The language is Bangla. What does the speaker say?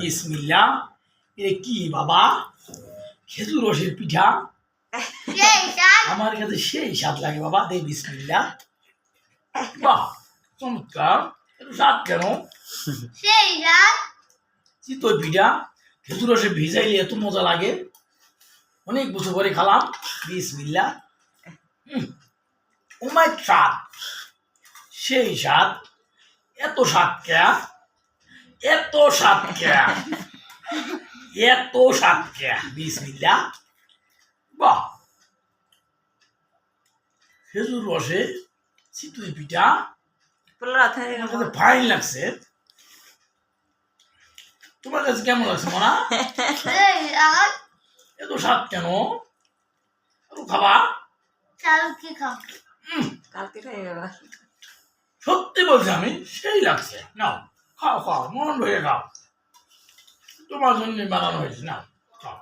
বিসমিল্লাহ। এ কি বাবা? খেজুর রসের পিঠা। আমার কাছে সেই স্বাদ লাগে বাবা। দে বিসমিল্লাহ। বাহ, চমৎকার। একটু স্বাদ কেন? সেই স্বাদ। চিতই পিঠা খেজুর রসে ভিজাইলে এত মজা লাগে। অনেক বছর পরে খালাম। বিসমিল্লাহ। ও মাই স্বাদ, সেই স্বাদ। এত স্বাদ কে? এত স্বাদ কে? এত স্বাদ কে? বিসমিল্লাহ। বাহ, খেজুর রসে চিতই পিঠা ফাইন লাগছে। তোমার কাছে কেমন লাগছে মনা? এত স্বাদ কেন? খাবা? সত্যি বলছি আমি, সেই লাগছে। নাও খাও খাও, মন ভরে খাও। তোমার জন্য বানানো হয়েছে। নাও খাও।